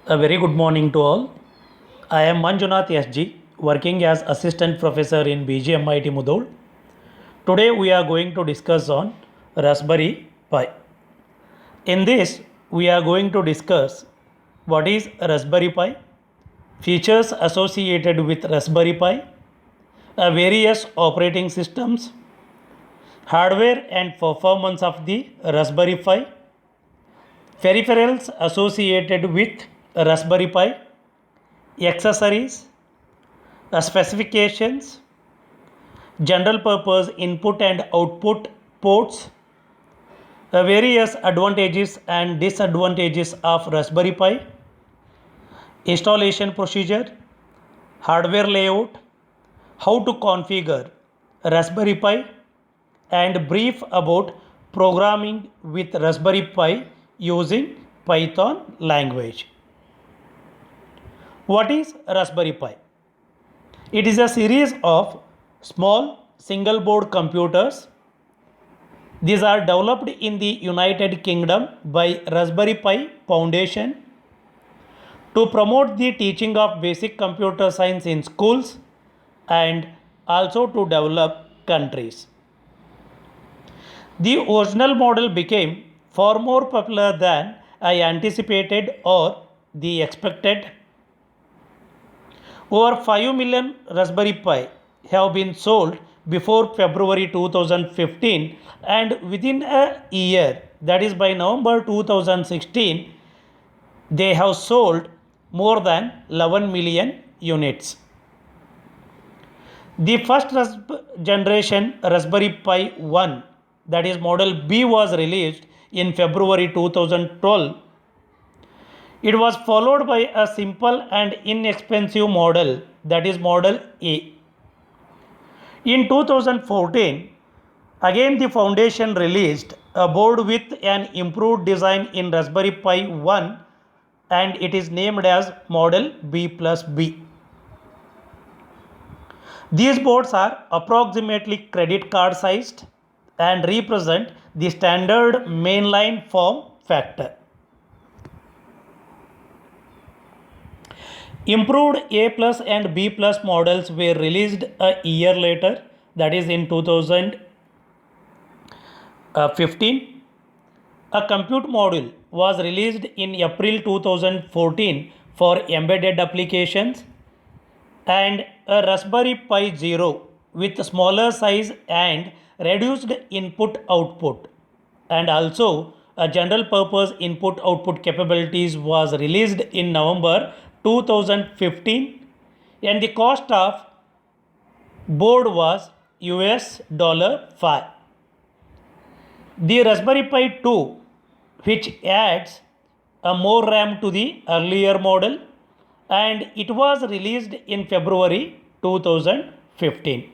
A very good morning to all. I am Manjunath SG, working as Assistant Professor in BGMIT Mudol. Today we are going to discuss on Raspberry Pi. In this, we are going to discuss what is Raspberry Pi, features associated with Raspberry Pi, various operating systems, hardware and performance of the Raspberry Pi, peripherals associated with Raspberry Pi, accessories, specifications, general purpose input and output ports, various advantages and disadvantages of Raspberry Pi, installation procedure, hardware layout, how to configure Raspberry Pi, and brief about programming with Raspberry Pi using Python language. What is Raspberry Pi? It is a series of small single board computers. These are developed in the United Kingdom by Raspberry Pi Foundation to promote the teaching of basic computer science in schools and also to develop countries. The original model became far more popular than I anticipated or the expected. Over 5 million Raspberry Pi have been sold before February 2015, and within a year, that is by November 2016, they have sold more than 11 million units. The first generation Raspberry Pi 1, that is model B, was released in February 2012. It was followed by a simple and inexpensive model, that is model A. In 2014, again the foundation released a board with an improved design in Raspberry Pi 1, and it is named as model B plus B. These boards are approximately credit card sized and represent the standard mainline form factor. Improved A plus and B plus models were released a year later, that is in 2015. A compute module was released in April 2014 for embedded applications, and a Raspberry Pi Zero with smaller size and reduced input output, and also a general purpose input output capabilities was released in November 2015, and the cost of board was $5. The Raspberry Pi 2, which adds a more RAM to the earlier model, and it was released in February 2015.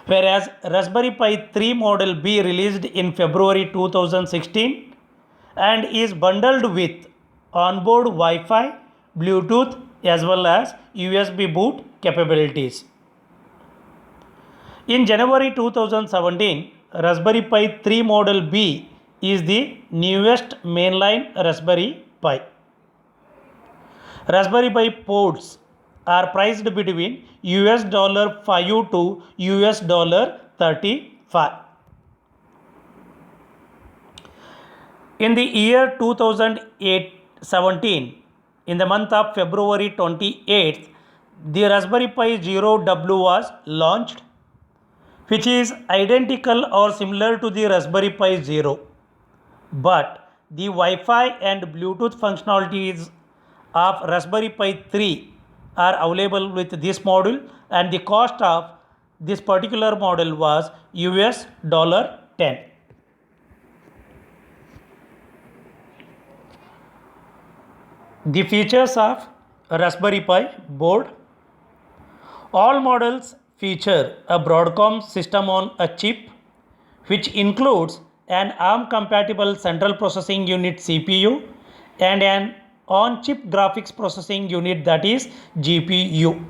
Whereas Raspberry Pi 3 model B released in February 2016 and is bundled with onboard Wi-Fi, Bluetooth as well as USB boot capabilities. In January 2017, Raspberry Pi 3 model B is the newest mainline Raspberry Pi. Raspberry Pi ports are priced between $5 to $35. In the year 2017, in the month of February 28th, the Raspberry Pi Zero W was launched, which is identical or similar to the Raspberry Pi Zero, but the Wi-Fi and Bluetooth functionalities of Raspberry Pi 3 are available with this module, and the cost of this particular model was $10. The features of Raspberry Pi board. All models feature a Broadcom system on a chip, which includes an ARM compatible central processing unit CPU and an on-chip graphics processing unit, that is GPU.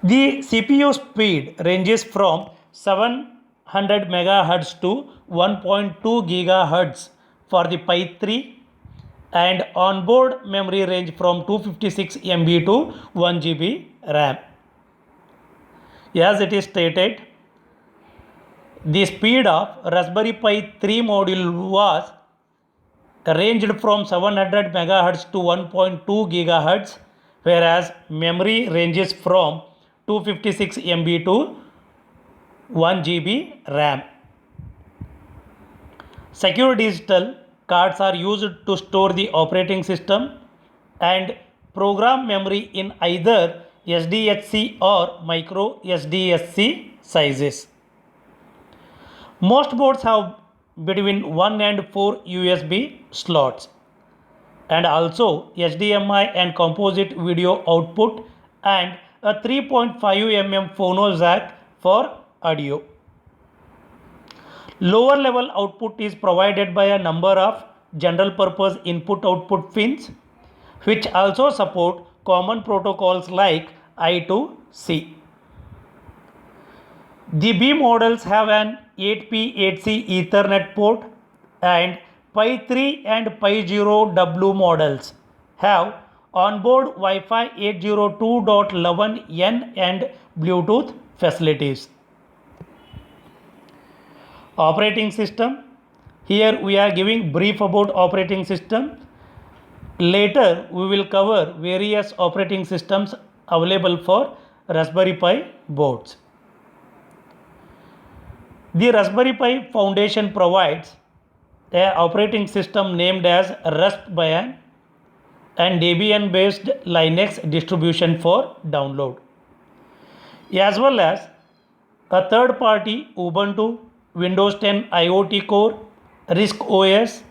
The CPU speed ranges from 700 MHz to 1.2 GHz for the Pi 3 and onboard memory range from 256 MB to 1 GB RAM. As it is stated, the speed of Raspberry Pi 3 module was ranged from 700 MHz to 1.2 GHz, whereas memory ranges from 256 MB to 1 GB RAM. Secure digital cards are used to store the operating system and program memory in either SDHC or micro SDHC sizes. Most boards have between 1 and 4 USB slots and also HDMI and composite video output and a 3.5 mm phono jack for audio. Lower level output is provided by a number of general purpose input output pins which also support common protocols like I2C. The B models have an 8P8C Ethernet port and Pi 3 and Pi 0W models have onboard Wi-Fi 802.11n and Bluetooth facilities. Operating system. Here we are giving brief about operating system. Later we will cover various operating systems available for Raspberry Pi boards. The Raspberry Pi Foundation provides an operating system named as Raspbian and Debian based Linux distribution for download, as well as a third party Ubuntu, Windows 10 IoT Core, RISC OS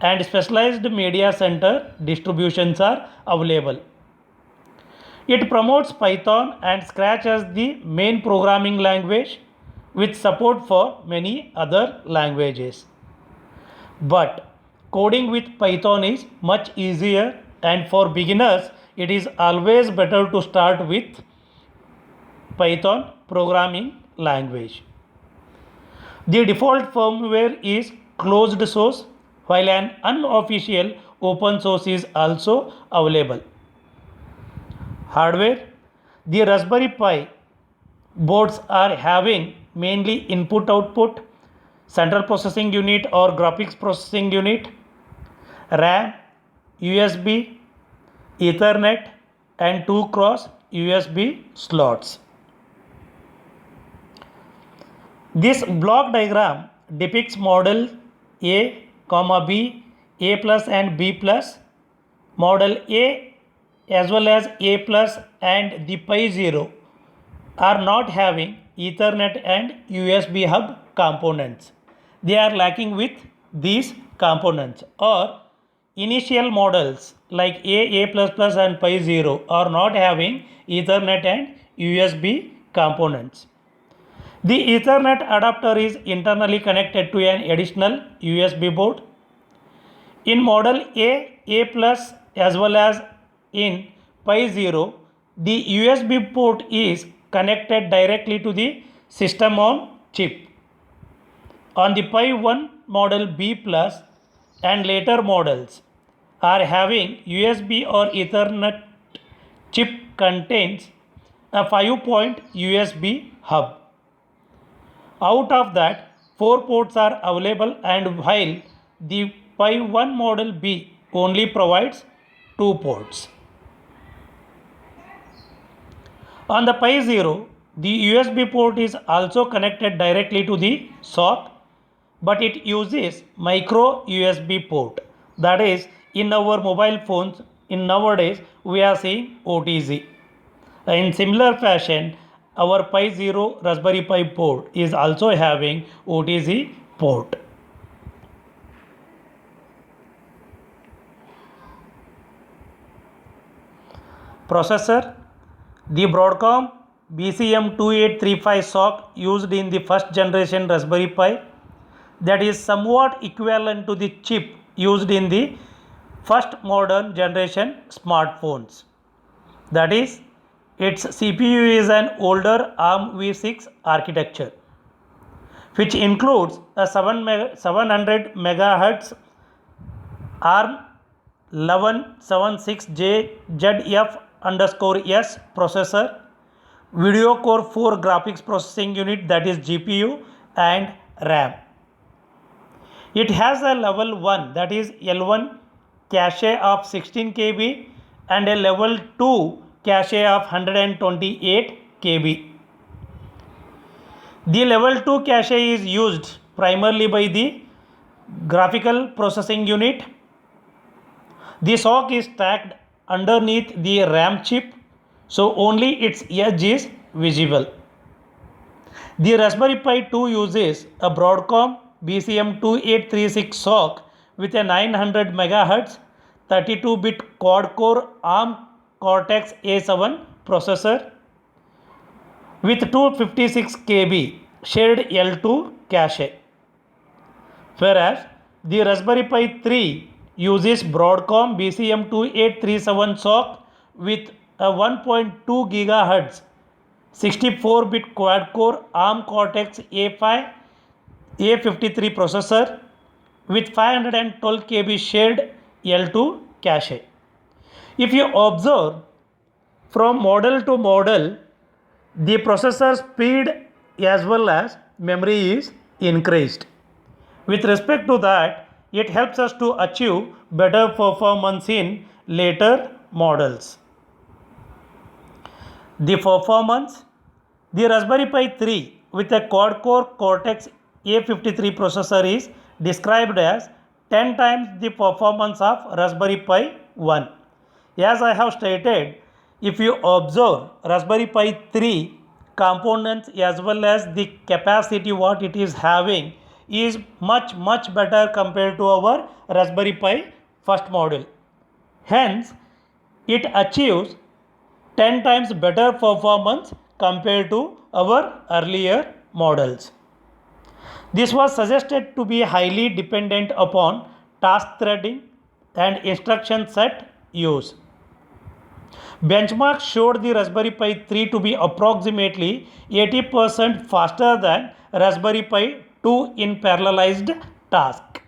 and specialized media center distributions are available. It promotes Python and Scratch as the main programming language with support for many other languages. But coding with Python is much easier, and for beginners it is always better to start with Python programming language. The default firmware is closed source, while an unofficial open source is also available. Hardware. The Raspberry Pi boards are having mainly input output, central processing unit or graphics processing unit, RAM, USB, Ethernet and 2x USB slots. This block diagram depicts model A, B, A plus and B plus, model A as well as A plus and the Pi 0 are not having Ethernet and USB hub components. They are lacking with these components, or initial models like A plus plus and Pi 0 are not having Ethernet and USB components. The Ethernet adapter is internally connected to an additional USB board. In model A plus as well as in Pi 0, the USB port is connected directly to the system on chip. On the Pi 1 model B plus and later models are having USB or Ethernet chip contains a 5-point USB hub. Out of that, 4 ports are available, and while the Pi 1 model B only provides 2 ports. On the Pi 0, the USB port is also connected directly to the sock, but it uses micro USB port. That is, in our mobile phones in nowadays we are seeing OTG. In similar fashion, our Pi 0 Raspberry Pi board is also having OTG port. Processor. The Broadcom BCM2835 SoC used in the first generation Raspberry Pi, that is somewhat equivalent to the chip used in the first modern generation smartphones. That is, its CPU is an older ARM v6 architecture, which includes a 700 MHz ARM 1176JZF_S processor, Video Core 4 graphics processing unit, that is GPU, and RAM. It has a level 1, that is L1 cache of 16 KB and a level 2 cache of 128 KB. The level 2 cache is used primarily by the graphical processing unit. The sock is stacked underneath the RAM chip, so only its edge is visible. The Raspberry Pi 2 uses a Broadcom BCM2836 sock with a 900 MHz 32-bit quad-core ARM Cortex A7 processor with 256 KB shared L2 cache, whereas the Raspberry Pi 3 uses Broadcom BCM2837 sock with a 1.2 GHz 64-bit quad-core ARM Cortex A5 A53 processor with 512 KB shared L2 cache. If you observe from model to model, the processor speed as well as memory is increased. With respect to that, it helps us to achieve better performance in later models. The performance, the Raspberry Pi 3 with a quad-core Cortex A53 processor is described as 10 times the performance of Raspberry Pi 1. As I have stated, if you observe Raspberry Pi 3 components as well as the capacity what it is having is much better compared to our Raspberry Pi first model. Hence, it achieves 10 times better performance compared to our earlier models. This was suggested to be highly dependent upon task threading and instruction set use. Benchmarks showed the Raspberry Pi 3 to be approximately 80% faster than Raspberry Pi 2 in parallelized task.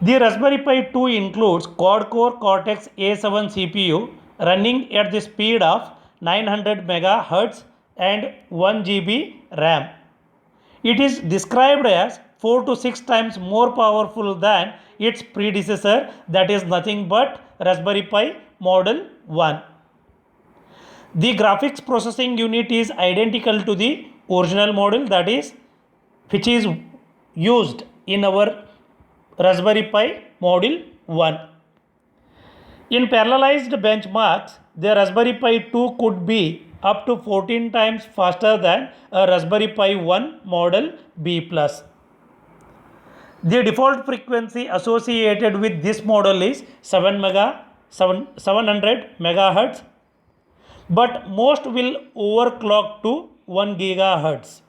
The Raspberry Pi 2 includes quad-core Cortex A7 CPU running at the speed of 900 MHz and 1 GB RAM. It is described as 4 to 6 times more powerful than its predecessor, that is nothing but Raspberry Pi Model 1. The graphics processing unit is identical to the original model, that is which is used in our Raspberry Pi Model 1. In parallelized benchmarks, the Raspberry Pi 2 could be up to 14 times faster than a Raspberry Pi 1 Model B+. The default frequency associated with this model is 700 MHz, but most will overclock to 1 GHz.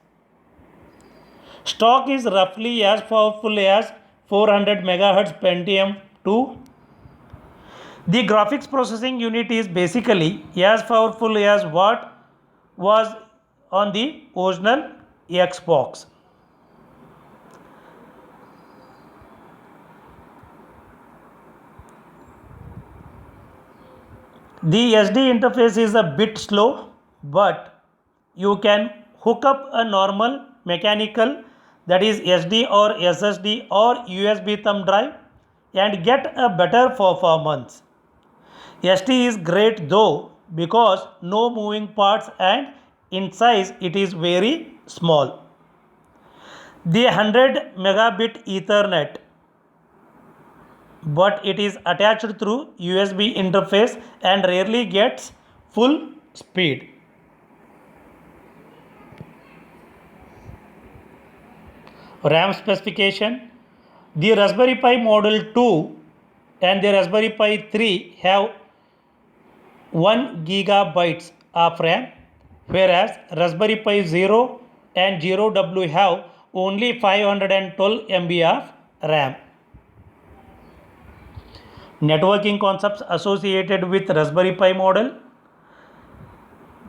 Stock is roughly as powerful as 400 MHz Pentium 2. The graphics processing unit is basically as powerful as what was on the original Xbox. The SD interface is a bit slow, but you can hook up a normal mechanical, that is SD or SSD or USB thumb drive, and get a better performance. SD is great though because no moving parts and in size it is very small. The 100 megabit Ethernet, but it is attached through USB interface and rarely gets full speed. RAM specification, the Raspberry Pi Model 2 and the Raspberry Pi 3 have 1 GB of RAM, whereas Raspberry Pi 0 and 0W have only 512 MB of RAM. Networking concepts associated with Raspberry Pi model.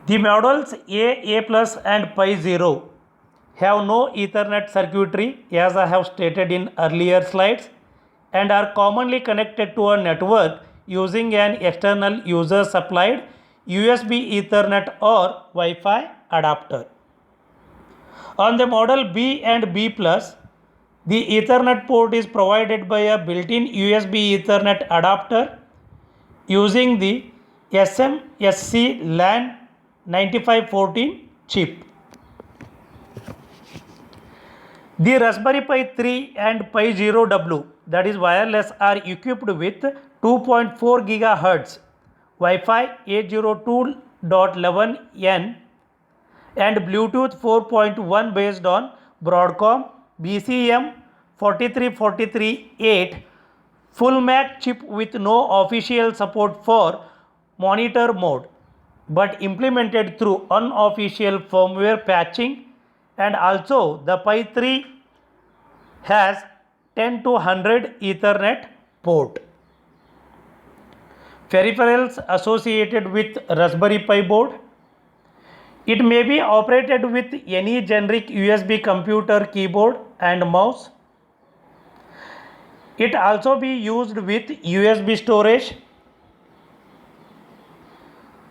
The models A+, and Pi 0 have no Ethernet circuitry, as I have stated in earlier slides. and are commonly connected to a network using an external user supplied USB Ethernet or Wi-Fi adapter. On the model B and B+, the Ethernet port is provided by a built-in USB Ethernet adapter using the SMSC LAN 9514 chip. The Raspberry Pi 3 and Pi 0W, that is wireless, are equipped with 2.4 GHz Wi-Fi 802.11n and Bluetooth 4.1 based on Broadcom BCM 43438 full Mac chip with no official support for monitor mode, but implemented through unofficial firmware patching. And also the Pi 3 has 10 to 100 Ethernet port. Peripherals associated with Raspberry Pi board. It may be operated with any generic USB computer keyboard and mouse. It also be used with USB storage,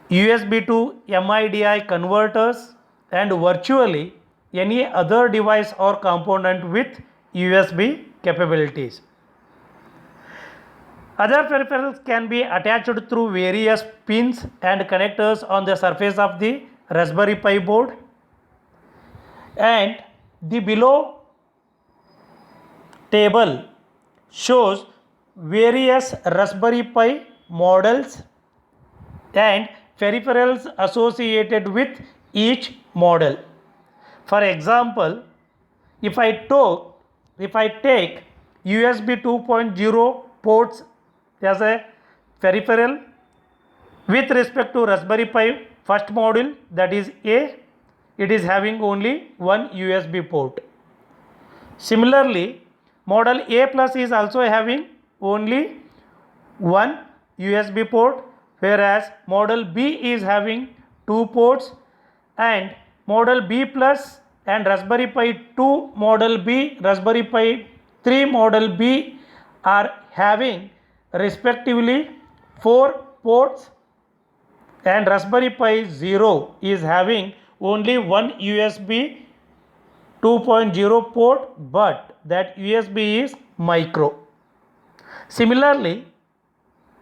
USB to MIDI converters, and virtually any other device or component with USB capabilities. Other peripherals can be attached through various pins and connectors on the surface of the Raspberry Pi board, and the below table shows various Raspberry Pi models and peripherals associated with each model. For example, if I take USB 2.0 ports as a peripheral with respect to Raspberry Pi first module, that is A, it is having only one USB port. Similarly, model A plus is also having only one USB port, whereas model B is having two ports, and model B plus and Raspberry Pi 2 model B, Raspberry Pi 3 model B are having respectively 4 ports, and Raspberry Pi 0 is having only one USB 2.0 port, but that USB is micro. Similarly,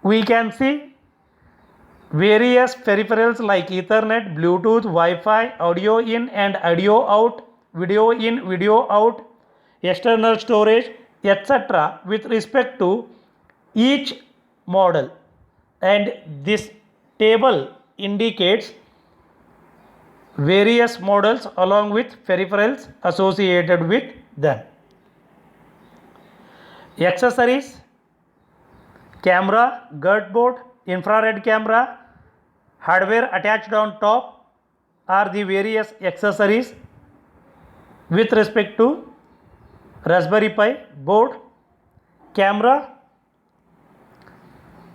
we can see various peripherals like Ethernet, Bluetooth, Wi-Fi, audio in and audio out, video in, video out, external storage, etc. with respect to each model, and this table indicates various models along with peripherals associated with them. Accessories: camera, GURD infrared camera, hardware attached on top are the various accessories with respect to Raspberry Pi board. Camera: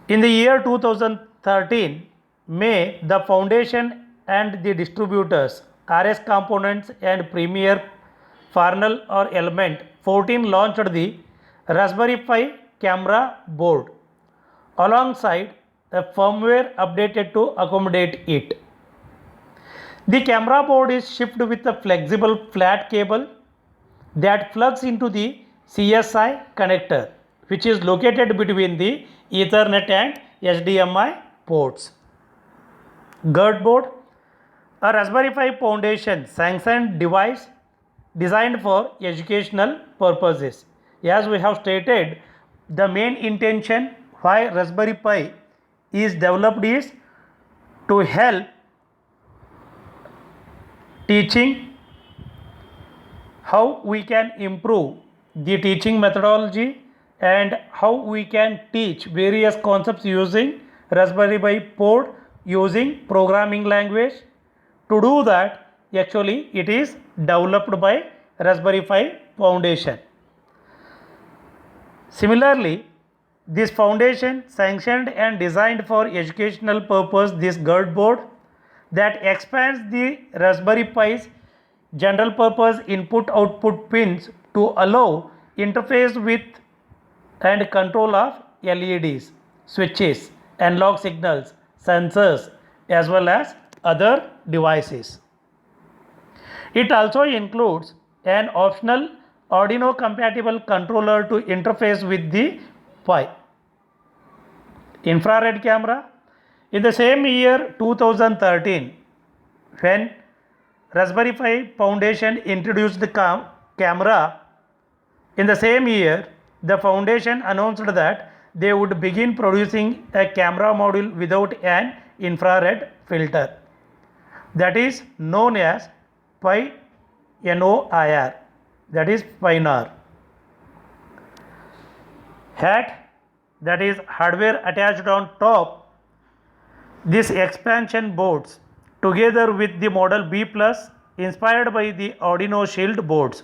in the year 2013, May, the foundation and the distributors RS Components and Premier Farnell or Element 14 launched the Raspberry Pi camera board alongside a firmware updated to accommodate it. The camera board is shipped with a flexible flat cable that plugs into the CSI connector, which is located between the Ethernet and HDMI ports. GURD board: a Raspberry Pi Foundation sanctioned device designed for educational purposes. As we have stated, the main intention why Raspberry Pi is developed is to help teaching, how we can improve the teaching methodology, and how we can teach various concepts using Raspberry Pi board using programming language. To do that, actually it is developed by Raspberry Pi Foundation. Similarly, this foundation sanctioned and designed for educational purpose this GURD board that expands the Raspberry Pi's general purpose input output pins to allow interface with and control of LEDs, switches, analog signals, sensors, as well as other devices. It also includes an optional Arduino compatible controller to interface with the Pi. Infrared camera. In the same year 2013, when Raspberry Pi Foundation introduced the camera, in the same year the foundation announced that they would begin producing a camera module without an infrared filter, that is known as Pi NOIR, that is PINOR. HAT, that is hardware attached on top. This expansion boards together with the Model B Plus inspired by the Arduino Shield boards.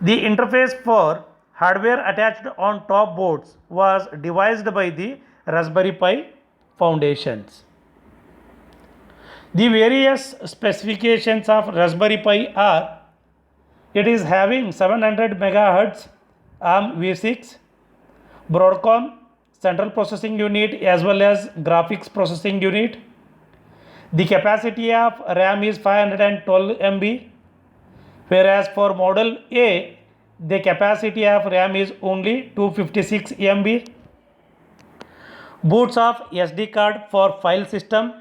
The interface for hardware attached on top boards was devised by the Raspberry Pi Foundations. The various specifications of Raspberry Pi are: it is having 700 MHz ARMv6, Broadcom central processing unit as well as graphics processing unit. The capacity of RAM is 512 MB, whereas for Model A the capacity of RAM is only 256 MB. Boots of SD card for file system,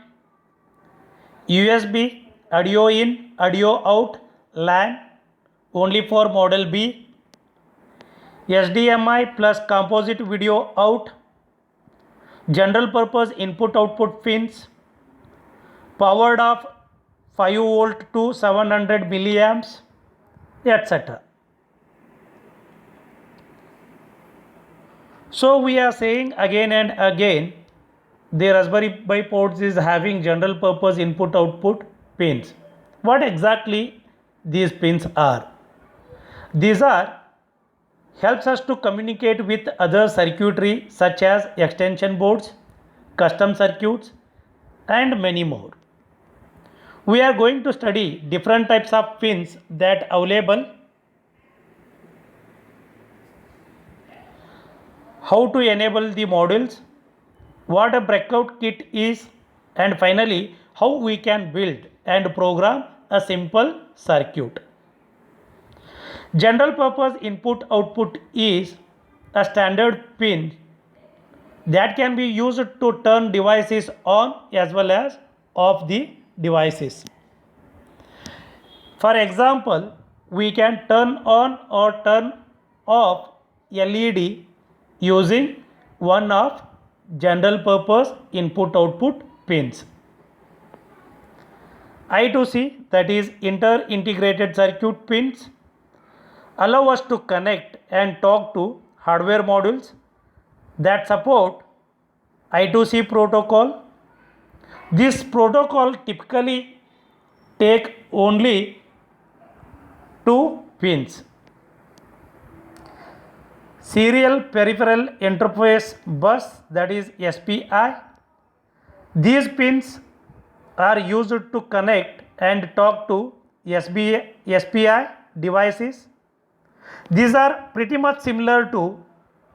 USB, audio in, audio out, LAN only for Model B, HDMI plus composite video out, general purpose input output pins, powered of 5 volt to 700 milliamps, etc. So we are saying again and again, the Raspberry Pi ports is having general purpose input output pins. What exactly these pins are? These are helps us to communicate with other circuitry such as extension boards, custom circuits, and many more. We are going to study different types of pins that available, how to enable the modules, what a breakout kit is, and finally how we can build and program a simple circuit. General purpose input output is a standard pin that can be used to turn devices on as well as off the devices. For example, we can turn on or turn off LED using one of general purpose input output pins. I2C, that is inter-integrated circuit pins, allow us to connect and talk to hardware modules that support I2C protocol. This protocol typically take only 2 pins. Serial Peripheral Interface Bus, that is SPI. These pins are used to connect and talk to SPI devices. These are pretty much similar to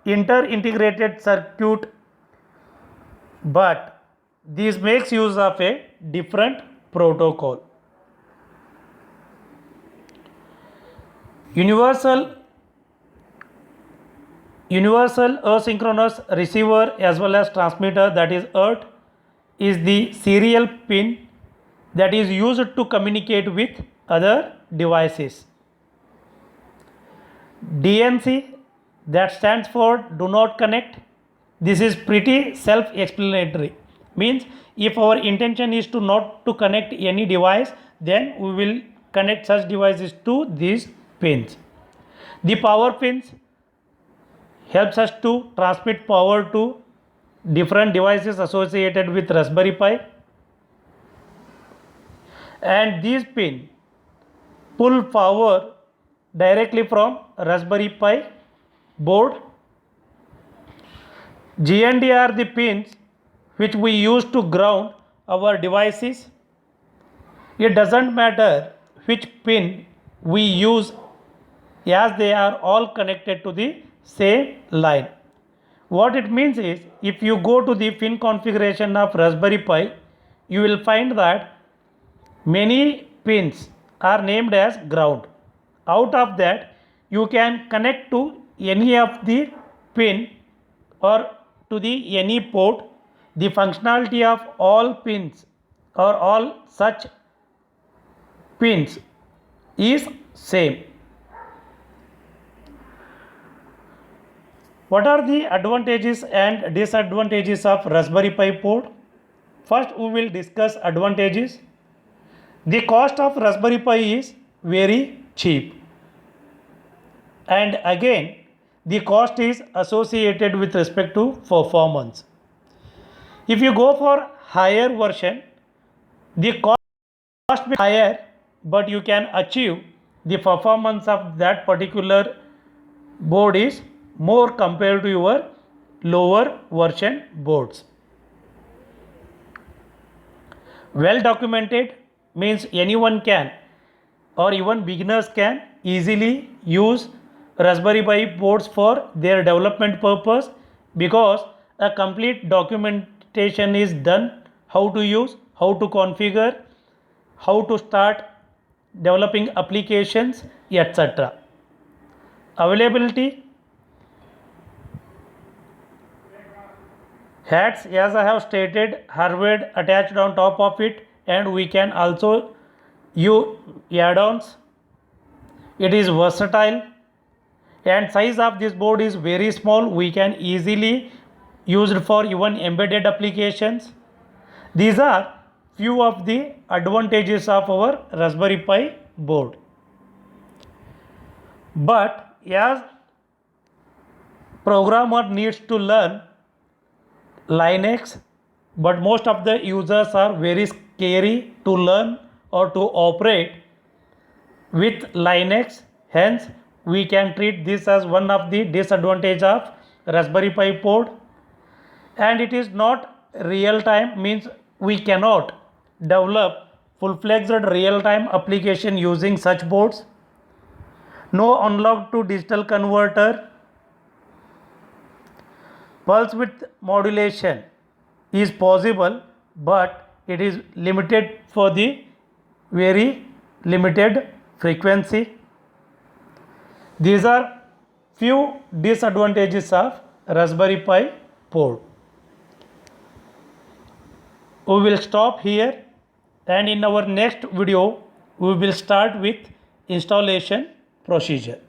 inter-integrated circuit, but this makes use of a different protocol. Universal asynchronous receiver as well as transmitter, that is UART, is the serial pin that is used to communicate with other devices. DNC, that stands for do not connect. This is pretty self-explanatory. Means if our intention is to not to connect any device, then we will connect such devices to these pins. The power pins helps us to transmit power to different devices associated with Raspberry Pi, and these pins pull power directly from Raspberry Pi board. GND are the pins which we use to ground our devices. It doesn't matter which pin we use as they are all connected to the same line. What it means is, if you go to the pin configuration of Raspberry Pi, you will find that many pins are named as ground. Out of that, you can connect to any of the pin or to the any port. The functionality of all pins or all such pins is same. What are the advantages and disadvantages of Raspberry Pi board? First, we will discuss advantages. The cost of Raspberry Pi is very cheap, and again the cost is associated with respect to performance. If you go for higher version, the cost may be higher, but you can achieve the performance of that particular board is more compared to your lower version boards. Well documented means anyone can, or even beginners can easily use Raspberry Pi boards for their development purpose, because a complete documentation is done, how to use, how to configure, how to start developing applications, etc. Availability. Hats, as I have stated, hardware attached on top of it, and we can also use add-ons. It is versatile, and size of this board is very small. We can easily use it for even embedded applications. These are few of the advantages of our Raspberry Pi board. But as programmer needs to learn Linux, but most of the users are very scary to learn or to operate with Linux. Hence, we can treat this as one of the disadvantage of Raspberry Pi board. And it is not real time, means we cannot develop full-fledged real-time application using such boards. No analog to digital converter. Pulse width modulation is possible, but it is limited for the very limited frequency. These are few disadvantages of Raspberry Pi board. We will stop here, and in our next video we will start with installation procedure.